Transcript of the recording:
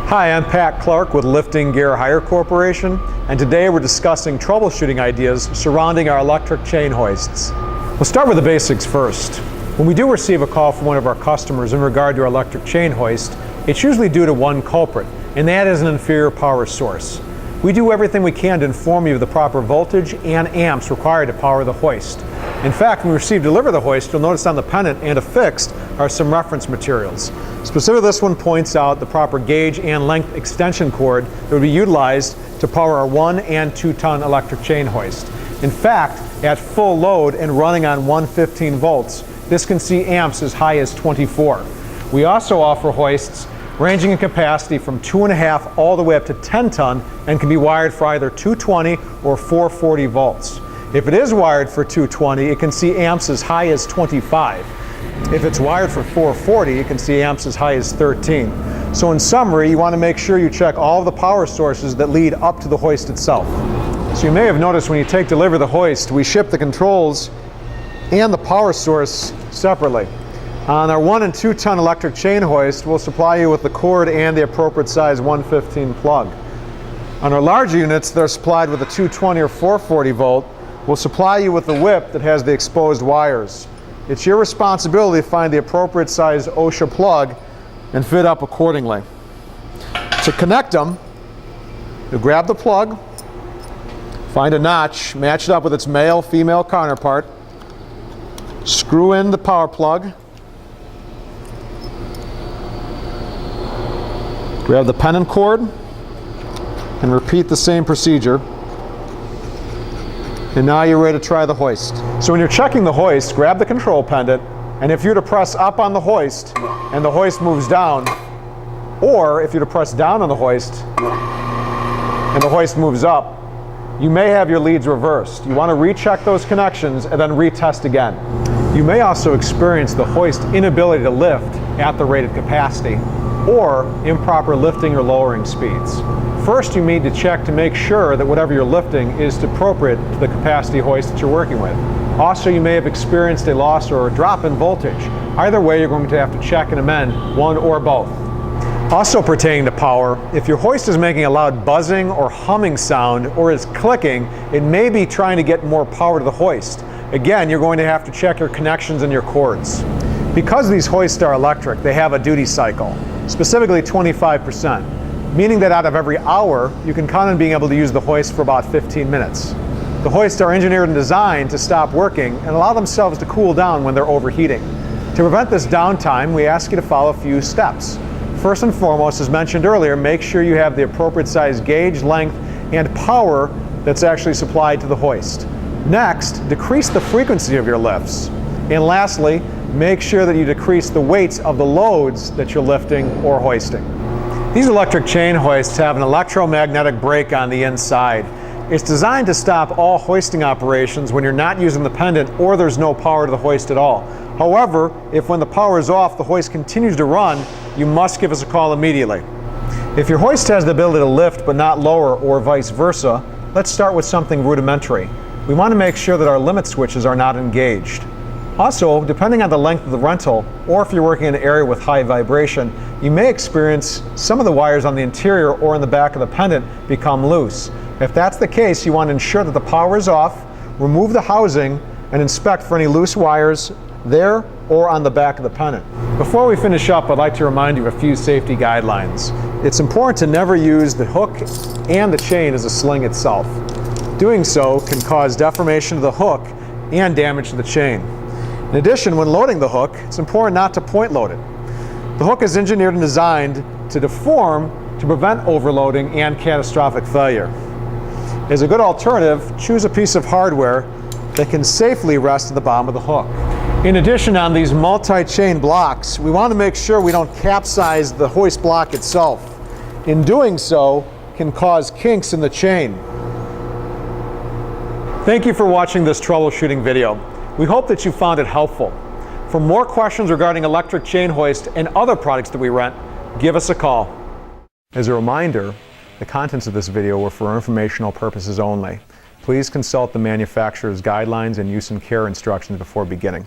Hi, I'm Pat Clark with Lifting Gear Hire Corporation, and today we're discussing troubleshooting ideas surrounding our electric chain hoists. We'll start with the basics first. When we do receive a call from one of our customers in regard to our electric chain hoist, it's usually due to one culprit, and that is an inferior power source. We do everything we can to inform you of the proper voltage and amps required to power the hoist. In fact, when we deliver the hoist, you'll notice on the pendant and affixed are some reference materials. Specifically, this one points out the proper gauge and length extension cord that would be utilized to power our 1 and 2 ton electric chain hoist. In fact, at full load and running on 115 volts, this can see amps as high as 24. We also offer hoists ranging in capacity from 2.5 all the way up to 10 ton and can be wired for either 220 or 440 volts. If it is wired for 220, it can see amps as high as 25. If it's wired for 440, it can see amps as high as 13. So in summary, you want to make sure you check all of the power sources that lead up to the hoist itself. So you may have noticed when you take delivery of the hoist, we ship the controls and the power source separately. On our 1 and 2 ton electric chain hoist, we'll supply you with the cord and the appropriate size 115 plug. On our larger units that are supplied with a 220 or 440 volt, we'll supply you with the whip that has the exposed wires. It's your responsibility to find the appropriate size OSHA plug and fit up accordingly. To connect them, you grab the plug, find a notch, match it up with its male-female counterpart, screw in the power plug, grab the pendant cord, and repeat the same procedure. And now you're ready to try the hoist. So when you're checking the hoist, grab the control pendant, and if you're to press up on the hoist and the hoist moves down, or if you're to press down on the hoist and the hoist moves up, you may have your leads reversed. You want to recheck those connections and then retest again. You may also experience the hoist inability to lift at the rated capacity or improper lifting or lowering speeds. First, you need to check to make sure that whatever you're lifting is appropriate to the capacity hoist that you're working with. Also, you may have experienced a loss or a drop in voltage. Either way, you're going to have to check and amend one or both. Also pertaining to power, if your hoist is making a loud buzzing or humming sound or is clicking, it may be trying to get more power to the hoist. Again, you're going to have to check your connections and your cords. Because these hoists are electric, they have a duty cycle, specifically 25%. Meaning that out of every hour, you can count on being able to use the hoist for about 15 minutes. The hoists are engineered and designed to stop working and allow themselves to cool down when they're overheating. To prevent this downtime, we ask you to follow a few steps. First and foremost, as mentioned earlier, make sure you have the appropriate size gauge, length, and power that's actually supplied to the hoist. Next, decrease the frequency of your lifts. And lastly, make sure that you decrease the weights of the loads that you're lifting or hoisting. These electric chain hoists have an electromagnetic brake on the inside. It's designed to stop all hoisting operations when you're not using the pendant or there's no power to the hoist at all. However, if when the power is off, the hoist continues to run, you must give us a call immediately. If your hoist has the ability to lift but not lower or vice versa, let's start with something rudimentary. We want to make sure that our limit switches are not engaged. Also, depending on the length of the rental, or if you're working in an area with high vibration, you may experience some of the wires on the interior or in the back of the pendant become loose. If that's the case, you want to ensure that the power is off, remove the housing, and inspect for any loose wires there or on the back of the pendant. Before we finish up, I'd like to remind you of a few safety guidelines. It's important to never use the hook and the chain as a sling itself. Doing so can cause deformation of the hook and damage to the chain. In addition, when loading the hook, it's important not to point load it. The hook is engineered and designed to deform to prevent overloading and catastrophic failure. As a good alternative, choose a piece of hardware that can safely rest at the bottom of the hook. In addition, on these multi-chain blocks, we want to make sure we don't capsize the hoist block itself. In doing so, can cause kinks in the chain. Thank you for watching this troubleshooting video. We hope that you found it helpful. For more questions regarding electric chain hoist and other products that we rent, give us a call. As a reminder, the contents of this video were for informational purposes only. Please consult the manufacturer's guidelines and use and care instructions before beginning.